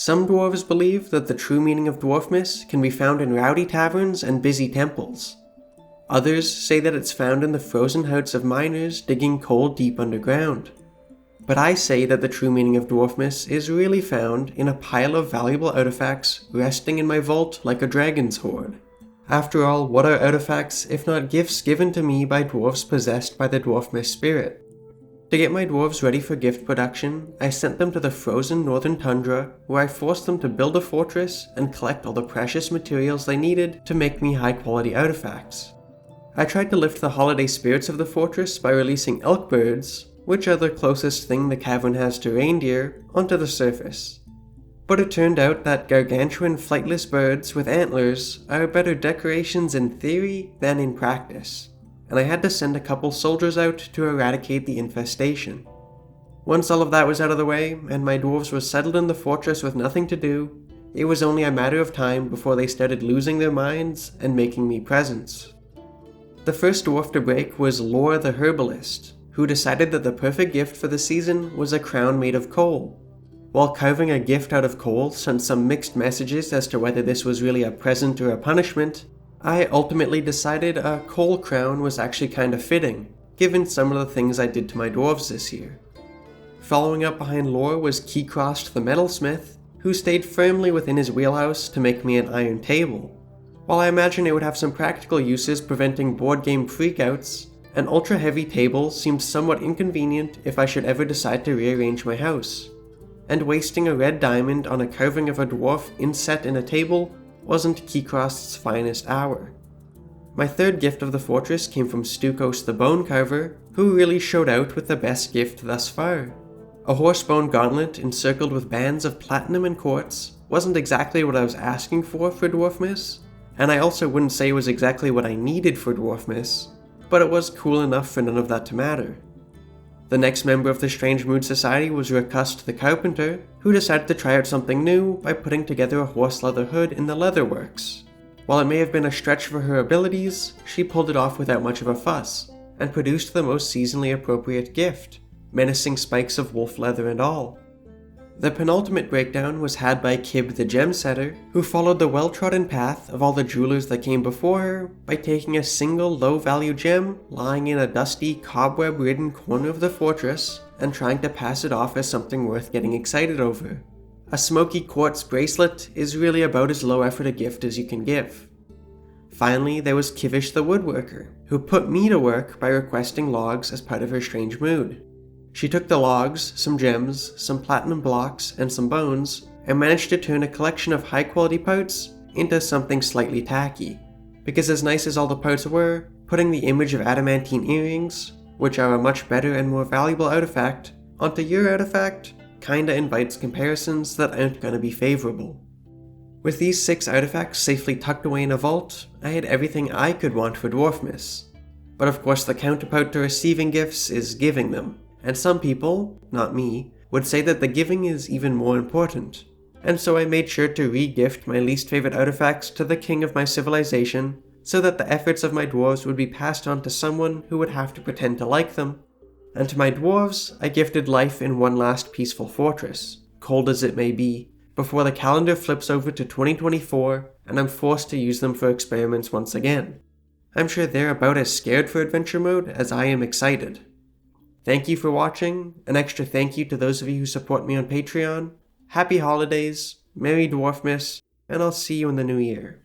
Some dwarves believe that the true meaning of dwarfmas can be found in rowdy taverns and busy temples. Others say that it's found in the frozen huts of miners digging coal deep underground. But I say that the true meaning of dwarfmas is really found in a pile of valuable artifacts resting in my vault like a dragon's hoard. After all, what are artifacts if not gifts given to me by dwarves possessed by the dwarfmas spirit? To get my dwarves ready for gift production, I sent them to the frozen northern tundra, where I forced them to build a fortress and collect all the precious materials they needed to make me high-quality artifacts. I tried to lift the holiday spirits of the fortress by releasing elk birds, which are the closest thing the cavern has to reindeer, onto the surface. But it turned out that gargantuan flightless birds with antlers are better decorations in theory than in practice, and I had to send a couple soldiers out to eradicate the infestation. Once all of that was out of the way, and my dwarves were settled in the fortress with nothing to do, it was only a matter of time before they started losing their minds and making me presents. The first dwarf to break was Lore the Herbalist, who decided that the perfect gift for the season was a crown made of coal. While carving a gift out of coal sent some mixed messages as to whether this was really a present or a punishment, I ultimately decided a coal crown was actually kinda fitting, given some of the things I did to my dwarves this year. Following up behind Lore was Keycrossed the Metalsmith, who stayed firmly within his wheelhouse to make me an iron table. While I imagine it would have some practical uses preventing board game freakouts, an ultra-heavy table seemed somewhat inconvenient if I should ever decide to rearrange my house. And wasting a red diamond on a carving of a dwarf inset in a table wasn't Keycross's finest hour. My third gift of the fortress came from Stukos the Bone Carver, who really showed out with the best gift thus far. A horsebone gauntlet encircled with bands of platinum and quartz wasn't exactly what I was asking for Dwarfmas, and I also wouldn't say it was exactly what I needed for Dwarfmas, but it was cool enough for none of that to matter. The next member of the Strange Mood Society was Rakust the Carpenter, who decided to try out something new by putting together a horse leather hood in the leatherworks. While it may have been a stretch for her abilities, she pulled it off without much of a fuss, and produced the most seasonally appropriate gift, menacing spikes of wolf leather and all. The penultimate breakdown was had by Kib the Gem Setter, who followed the well-trodden path of all the jewelers that came before her by taking a single low-value gem lying in a dusty, cobweb-ridden corner of the fortress and trying to pass it off as something worth getting excited over. A smoky quartz bracelet is really about as low-effort a gift as you can give. Finally, there was Kivish the Woodworker, who put me to work by requesting logs as part of her strange mood. She took the logs, some gems, some platinum blocks, and some bones, and managed to turn a collection of high-quality parts into something slightly tacky. Because as nice as all the parts were, putting the image of adamantine earrings, which are a much better and more valuable artifact, onto your artifact kinda invites comparisons that aren't gonna be favorable. With these 6 artifacts safely tucked away in a vault, I had everything I could want for Dwarfmas. But of course the counterpart to receiving gifts is giving them. And some people, not me, would say that the giving is even more important. And so I made sure to re-gift my least favorite artifacts to the king of my civilization, so that the efforts of my dwarves would be passed on to someone who would have to pretend to like them. And to my dwarves, I gifted life in one last peaceful fortress, cold as it may be, before the calendar flips over to 2024 and I'm forced to use them for experiments once again. I'm sure they're about as scared for adventure mode as I am excited. Thank you for watching, an extra thank you to those of you who support me on Patreon. Happy holidays, Merry Dwarfmas, and I'll see you in the new year.